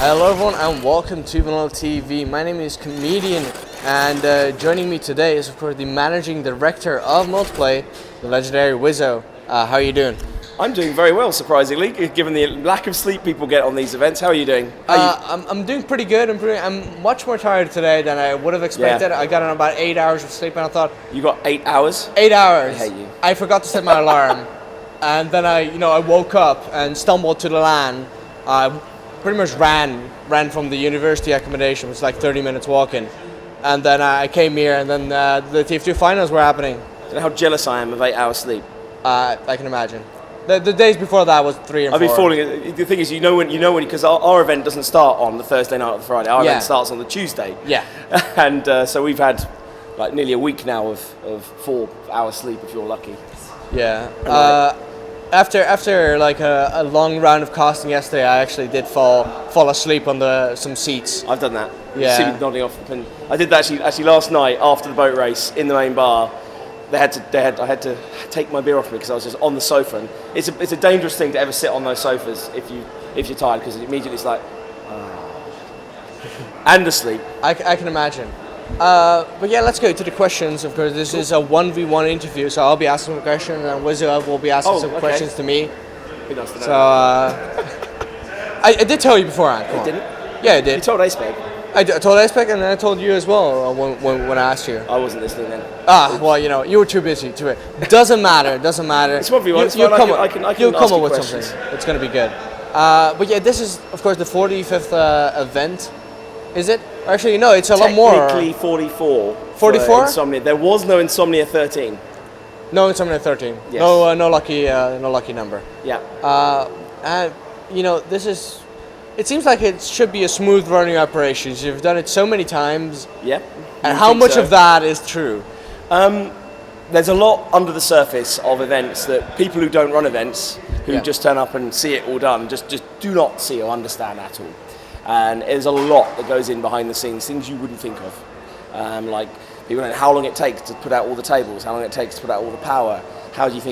Hello everyone and welcome to VanillaTV. My name is Comedian and joining me today is of course the Managing Director of Multiplay, the legendary Wizzo. How are you doing? I'm doing very well, surprisingly, given the lack of sleep people get on these events. How are you doing? I'm doing pretty good. I'm much more tired today than I would have expected. Yeah. I got on about 8 hours of sleep and I thought... You got 8 hours? 8 hours. I hate you. I forgot to set my alarm and then I woke up and stumbled to the LAN. Pretty much ran from the university accommodation. It was like 30 minutes walking. And then I came here and then the TF2 finals were happening. Do you know how jealous I am of 8 hours sleep? I can imagine. The days before that was 3 and 4. I've been falling. The thing is, you know when, because our event doesn't start on the Thursday night or the Friday. Our event starts on the Tuesday. Yeah. And so we've had like nearly a week now of 4 hours sleep if you're lucky. Yeah. After like a long round of casting yesterday, I actually did fall asleep on some seats. I've done that. Yeah. You see me nodding off the pin. I did that actually last night after the boat race in the main bar. I had to take my beer off me because I was just on the sofa, and it's a dangerous thing to ever sit on those sofas if you're tired, because immediately it's like and asleep. I can imagine. But yeah, let's go to the questions. Of course, this is a 1v1 interview, so I'll be asking a question and Wizzo will be asking some questions to me. Be nice to know. So I did tell you beforehand. Come on. Didn't? Yeah, I did. You told Ace-Bag. I told Aspec and then I told you as well when I asked you. I wasn't listening then. Well, you were too busy to it. Doesn't matter. It's 1v1. You'll come up with questions. something. It's going to be good. But yeah, this is, of course, the 45th event. Is it? Actually, no, it's a lot more. Technically 44. 44? Insomnia. There was no Insomnia 13. No Insomnia 13. Yes. No lucky number. Yeah. This is... It seems like it should be a smooth running operation. You've done it so many times. Yep. And how much of that is true? There's a lot under the surface of events that people who don't run events, who just turn up and see it all done, just do not see or understand at all. And there's a lot that goes in behind the scenes, things you wouldn't think of. Like people know how long it takes to put out all the tables, how long it takes to put out all the power. How do you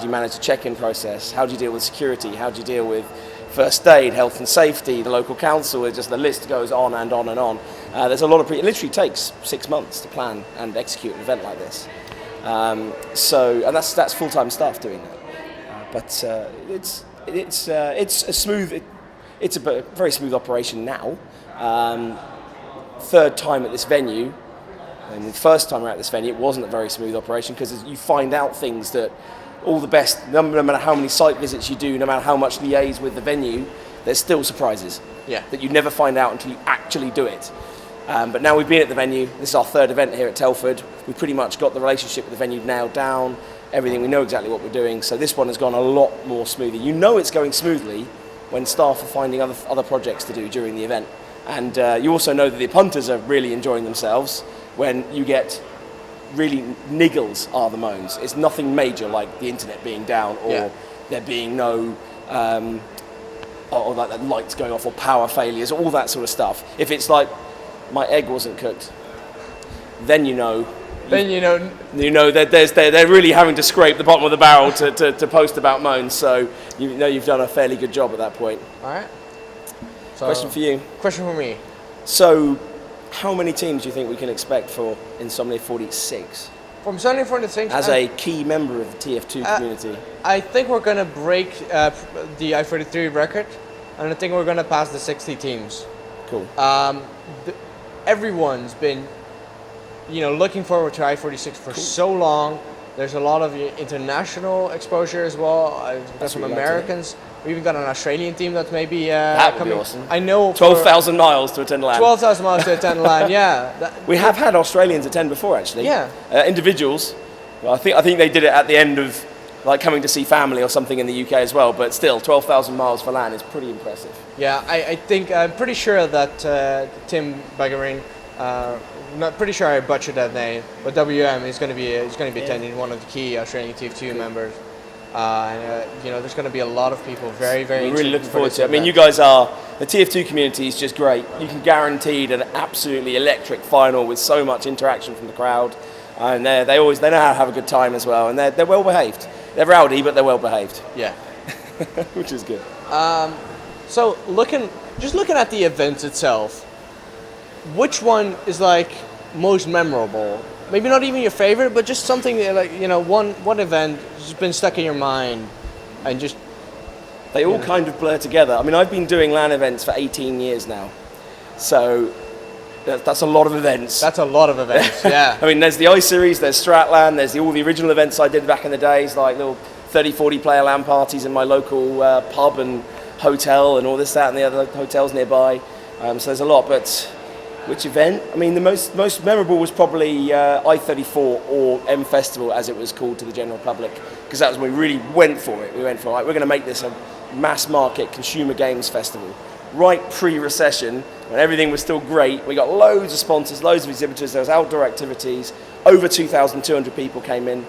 manage the check-in process? How do you deal with security? How do you deal with first aid, health and safety, the local council? Just the list goes on and on and on. There's a lot of it literally takes 6 months to plan and execute an event like this. And that's full-time staff doing that. But it's a very smooth operation now. Third time at this venue, and the first time we're at this venue, it wasn't a very smooth operation because you find out things that all the best, no matter how many site visits you do, no matter how much liaise with the venue, there's still surprises that you never find out until you actually do it. But now we've been at the venue. This is our third event here at Telford. We've pretty much got the relationship with the venue nailed down, everything. We know exactly what we're doing. So this one has gone a lot more smoothly. You know it's going smoothly when staff are finding other projects to do during the event. And you also know that the punters are really enjoying themselves when you get really niggles are the moans. It's nothing major like the internet being down or there being no or like the lights going off or power failures, all that sort of stuff. If it's like my egg wasn't cooked, then you know that they're really having to scrape the bottom of the barrel to post about moans. So you know you've done a fairly good job at that point. All right. So, question for you. Question for me. So, how many teams do you think we can expect for Insomnia 46? From Insomnia 46? As a key member of the TF2 community. I think we're going to break the i43 record, and I think we're going to pass the 60 teams. Cool. Everyone's been, looking forward to i46 for so long. There's a lot of international exposure as well. We've got some Americans. We even got an Australian team that's maybe that would coming. Be awesome. I know 12,000 miles to attend LAN. 12,000 miles to attend LAN. Yeah. We have had Australians attend before, actually. Yeah. Individuals. Well, I think they did it at the end of like coming to see family or something in the UK as well. But still, 12,000 miles for LAN is pretty impressive. Yeah, I'm pretty sure that Tim Bagarin. Not pretty sure I butchered that name, but WM is going to be attending, one of the key Australian TF2 members. There's going to be a lot of people very We're really looking forward to it. I mean, you guys are, the TF2 community is just great. You can guarantee an absolutely electric final with so much interaction from the crowd, and they know how to have a good time as well, and they're well behaved. They're rowdy, but they're well behaved. Yeah, which is good. So looking just looking at the event itself, which one is like most memorable? Maybe not even your favorite, but just something that, like, you know, one event has been stuck in your mind, and just they all kind of blur together. I mean, I've been doing LAN events for 18 years now, so that's a lot of events. That's a lot of events. Yeah. I mean, there's the i-Series, there's Stratlan, there's all the original events I did back in the days, like little 30, 40 player LAN parties in my local pub and hotel and all this, that, and the other hotels nearby. So there's a lot, but which event? I mean, the most memorable was probably i34 or M Festival, as it was called to the general public, because that was when we really went for it. We went for, like, we're going to make this a mass market consumer games festival. Right pre-recession, when everything was still great, we got loads of sponsors, loads of exhibitors, there was outdoor activities, over 2,200 people came in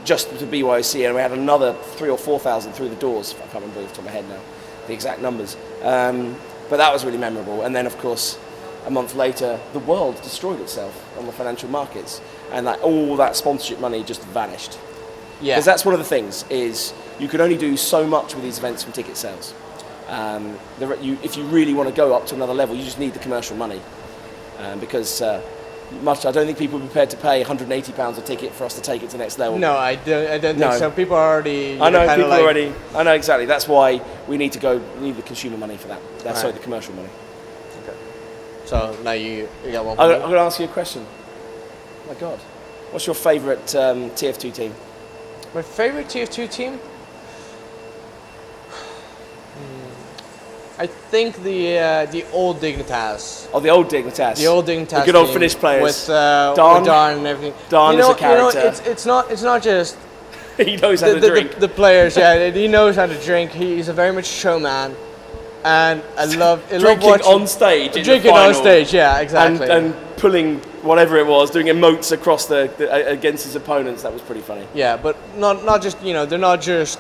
just to BYOC, and we had another 3,000 or 4,000 through the doors. I can't remember off the top of my head now, the exact numbers. But that was really memorable. And then, of course, a month later, the world destroyed itself on the financial markets, and all that sponsorship money just vanished. Yeah. Because that's one of the things, is you can only do so much with these events from ticket sales. If you really want to go up to another level, you just need the commercial money, because I don't think people are prepared to pay £180 a ticket for us to take it to the next level. No, I don't think so. People are already. I know exactly. That's why we need the consumer money for that. That's right. the commercial money. Okay. So now you got one. I'm going to ask you a question. Oh my God, what's your favourite TF2 team? My favorite TF2 team? I think the old Dignitas. Oh, the old Dignitas. The old Dignitas. The good old Finnish players. With Darn and everything. Darn is a character. It's not just. He knows how to drink. The players, yeah, he knows how to drink. He's a very much showman, and I love drinking on stage. Drinking on stage, yeah, exactly. And pulling whatever it was, doing emotes across against his opponents. That was pretty funny. Yeah, but not just, they're not just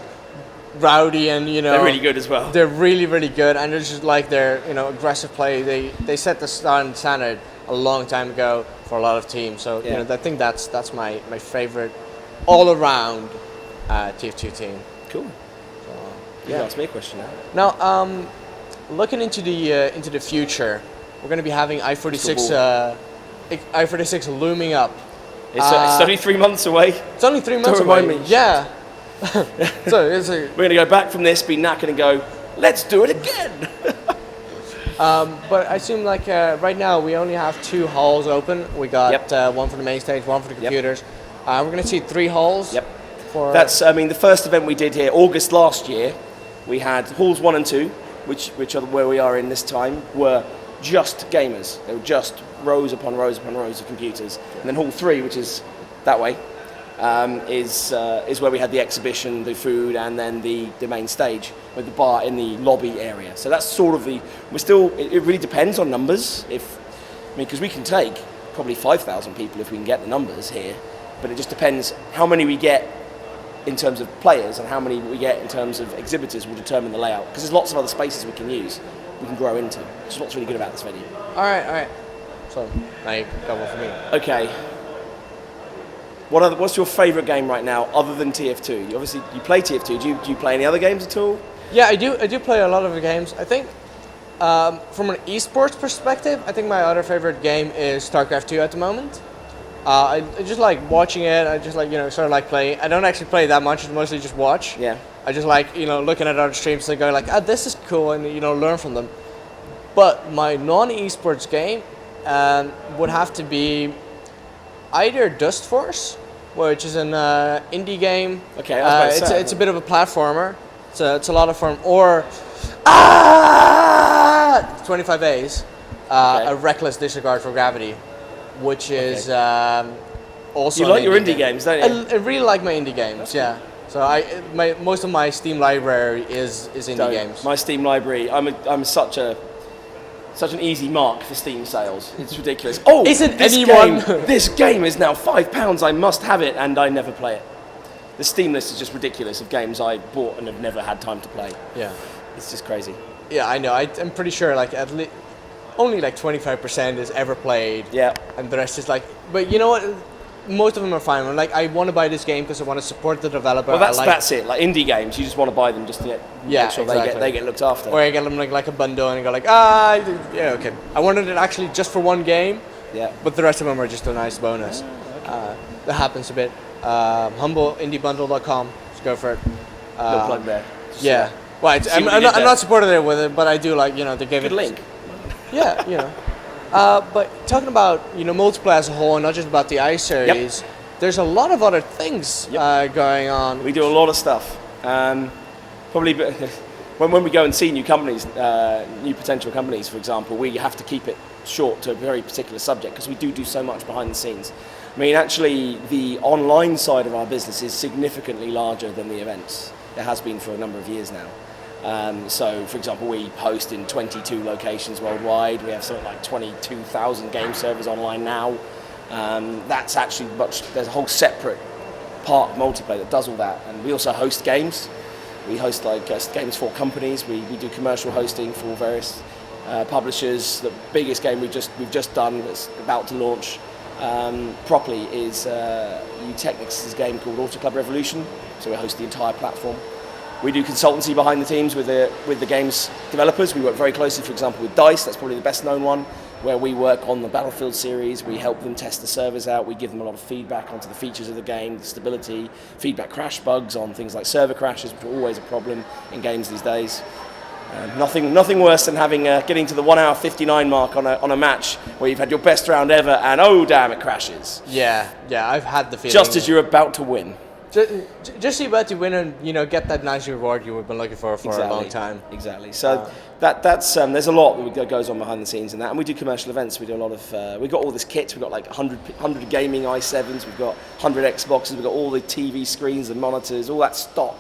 rowdy, and they're really good as well. They're really, really good, and it's just like their aggressive play. They set the standard a long time ago for a lot of teams. So I think that's my favorite all around TF2 team. Cool. You asked me a question now. Now, looking into the future, we're going to be having i46 looming up. It's only 3 months away. It's only 3 months Don't away. remind me. Yeah. So we're going to go back from this, be knackered, and go, let's do it again. But I assume right now we only have 2 halls open. We got one for the main stage, one for the computers. We're going to see 3 halls. Yep. That's the first event we did here, August last year. We had halls 1 and 2, which are where we are in this time, were just gamers. They were just rows upon rows upon rows of computers. And then hall 3, which is that way, is where we had the exhibition, the food, and then the main stage with the bar in the lobby area. So that's sort of it really depends on numbers. Because we can take probably 5,000 people if we can get the numbers here, but it just depends how many we get in terms of players and how many we get in terms of exhibitors will determine the layout, because there's lots of other spaces we can grow into. It's what's really good about this venue. All right. So now you got one for me. Okay. What's your favourite game right now other than TF2? You play TF2. Do you play any other games at all? Yeah, I do play a lot of the games. I think from an esports perspective, I think my other favorite game is StarCraft 2 at the moment. I just like watching it. I just like, sort of like playing. I don't actually play that much. It's mostly just watch. Yeah. I just like, looking at other streams and going like, this is cool, and, learn from them. But my non-esports game would have to be either Dust Force, which is an indie game. Okay, I was about to say. It's a bit of a platformer. It's a lot of fun. Or 25A's, a reckless disregard for gravity, which is also. You like your indie games, don't you? I really like my indie games. Yeah. So most of my Steam library is indie games. My Steam library, I'm such an easy mark for Steam sales. It's ridiculous. Oh, isn't anyone? This game is now £5. I must have it, and I never play it. The Steam list is just ridiculous of games I bought and have never had time to play. Yeah, it's just crazy. Yeah, I know. I'm pretty sure at least only 25% is ever played. Yeah, and the rest is but you know what? most of them are fine. I'm like, I want to buy this game because I want to support the developer. Well, that's it. Like indie games, you just want to buy them just to make sure exactly. they get looked after. Or I get them like a bundle and I go like, yeah, okay. I wanted it actually just for one game. Yeah. But the rest of them are just a nice bonus. That happens a bit. HumbleIndieBundle.com. Let's go for it. No plug there. Yeah. Well, I'm not supporting it with it, but I do like, they gave Good it. link. Yeah, but talking about, multiplayer as a whole and not just about the i-Series, there's a lot of other things going on. We do a lot of stuff. Probably when we go and see new companies, new potential companies, for example, we have to keep it short to a very particular subject because we do so much behind the scenes. I mean, actually, the online side of our business is significantly larger than the events. It has been for a number of years now. So, for example, we host in 22 locations worldwide. We have something like 22,000 game servers online now. That's actually there's a whole separate part of multiplayer that does all that. And we also host games. We host games for companies. We do commercial hosting for various publishers. The biggest game we've just done that's about to launch properly is Utechnics' game called Auto Club Revolution. So we host the entire platform. We do consultancy behind the teams with the games developers. We work very closely, for example, with DICE. That's probably the best known one, where we work on the Battlefield series. We help them test the servers out. We give them a lot of feedback onto the features of the game, the stability, feedback crash bugs on things like server crashes, which are always a problem in games these days. Nothing worse than getting to the 1 hour 59 mark on a match where you've had your best round ever and oh damn it crashes. Yeah, I've had the feeling. Just as you're about to win. Just so about to win and get that nice reward you've been looking for a long time. Exactly. So that's there's a lot that goes on behind the scenes in that, and we do commercial events. We do a lot of we've got all this kit. We've got like 100 gaming i7s. We've got 100 Xboxes. We've got all the TV screens and monitors, all that stock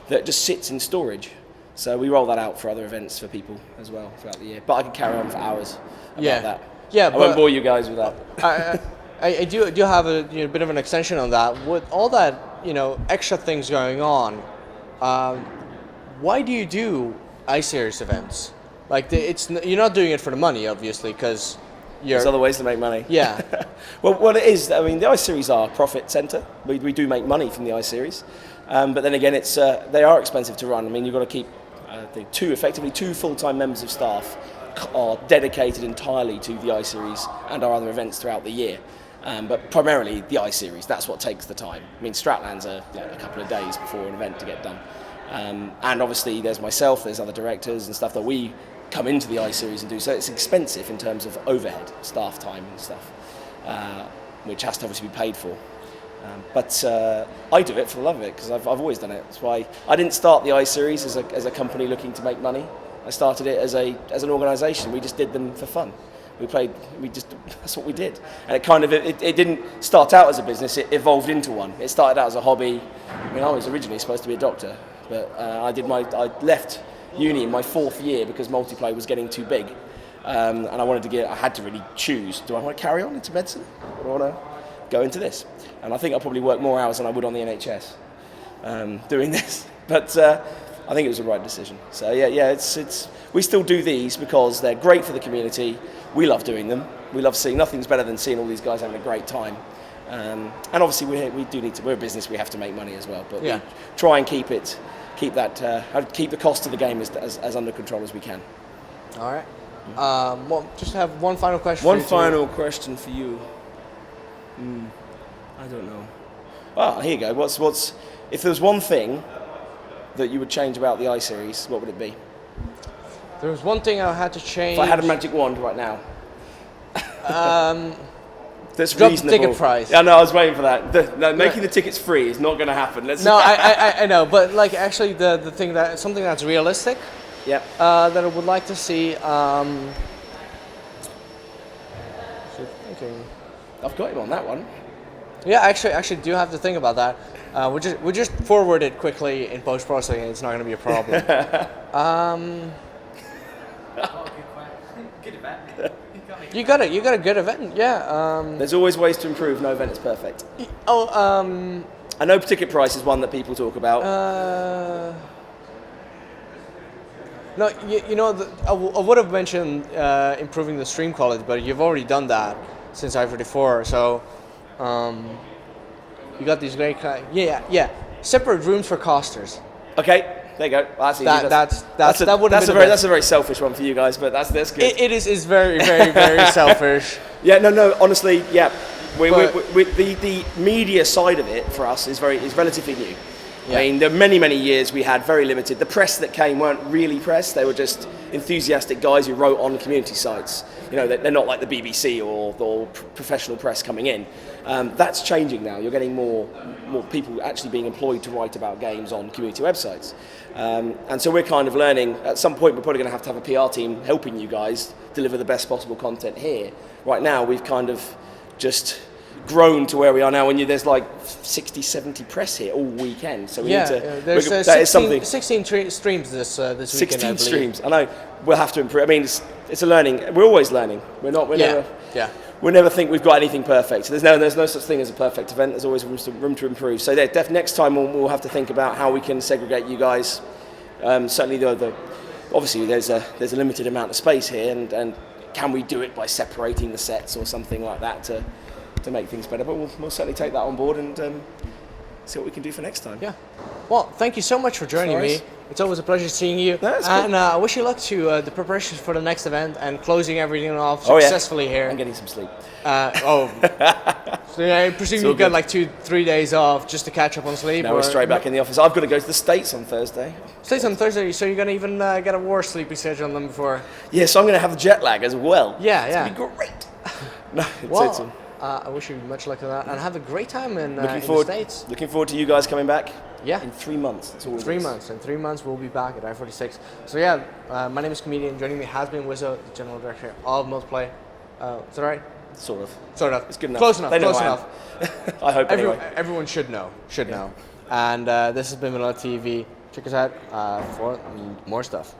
that just sits in storage. So we roll that out for other events for people as well throughout the year. But I could carry on for hours about that. Yeah, I won't bore you guys with that. I do have a bit of an extension on that. With all that extra things going on, why do you do i-Series events? Like you're not doing it for the money, obviously, because there's other ways to make money. Yeah. well, it is. I mean, the i-Series are a profit centre. We do make money from the i-Series, but then again, they are expensive to run. I mean, you've got to keep two full-time members of staff are dedicated entirely to the i-Series and our other events throughout the year. But primarily the i-Series, that's what takes the time. I mean, Stratlands are a couple of days before an event to get done. And obviously there's myself, there's other directors and stuff that we come into the i-Series and do. So it's expensive in terms of overhead, staff time and stuff, which has to obviously be paid for. But I do it for the love of it because I've always done it. That's why I didn't start the i-Series as a company looking to make money. I started it as an organisation. We just did them for fun. That's what we did. And it didn't start out as a business, it evolved into one. It started out as a hobby. I mean, I was originally supposed to be a doctor, but I left uni in my 4th year because multiplayer was getting too big. And I had to really choose, do I want to carry on into medicine or do I want to go into this? And I think I'll probably work more hours than I would on the NHS doing this. But I think it was the right decision. So we still do these because they're great for the community. We love doing them. We love nothing's better than seeing all these guys having a great time. And obviously we're a business, we have to make money as well. But we try and keep the cost of the game as under control as we can. All right. Well, just have one final question. One final question for you. I don't know. Well, here you go. What's if there was one thing that you would change about the i-Series, what would it be? There was one thing I had to change. If I had a magic wand right now. That's drop reasonable. The ticket price. Yeah, no, I was waiting for that. Making the tickets free is not going to happen. I know, but like actually the thing something that's realistic. Yep. That I would like to see. Thinking. I've got him on that one. Yeah, actually do have to think about that. We just forward it quickly in post processing. It's not going to be a problem. Good event. You got a good event, yeah. There's always ways to improve. No event is perfect. I know ticket price is one that people talk about. No, I would have mentioned improving the stream quality, but you've already done that since i45. So You got these great, yeah. Separate rooms for costers. Okay. There you go. That's easy. That's a very selfish one for you guys, but that's good. It is very, very, very selfish. Yeah, no, honestly, yeah. The media side of it for us is relatively new. Yeah. I mean, there are many years we had very limited. The press that came weren't really press; they were just enthusiastic guys who wrote on community sites. You know, they're not like the BBC or professional press coming in. That's changing now. You're getting more people actually being employed to write about games on community websites. And so we're kind of learning. At some point, we're probably going to have a PR team helping you guys deliver the best possible content here. Right now, we've kind of just grown to where we are now, and there's like 60, 70 press here all weekend. So we need to. There's 16 streams this weekend. 16 streams. I know. We'll have to improve. I mean, it's a learning. We're always learning. We're never. Yeah. We never think we've got anything perfect. So there's no such thing as a perfect event. There's always room to improve. So next time we'll have to think about how we can segregate you guys. Certainly, obviously there's a limited amount of space here, and can we do it by separating the sets or something like that to make things better? But we'll certainly take that on board and see what we can do for next time. Yeah. Well, thank you so much for joining me. It's always a pleasure seeing you. No, and I wish you luck to the preparations for the next event and closing everything off successfully here. I'm getting some sleep. So I presume you got like 2-3 days off just to catch up on sleep. No, we're straight back in the office. I've got to go to the States on Thursday. States on Thursday, so you're going to even get a worse sleeping schedule than before. Yeah, so I'm going to have the jet lag as well. Yeah. It's going to be great. I wish you much luck with that, and have a great time in the States. Looking forward to you guys coming back. Yeah. In 3 months. That's all. 3 months. In 3 months, we'll be back at I46. So yeah, my name is Comedian. Joining me has been Wizzo, the General Director of Multiplay. Is that right? Sort of. It's good enough. Close enough. I hope anyway. Everyone should know. And this has been VanillaTV. Check us out for more stuff.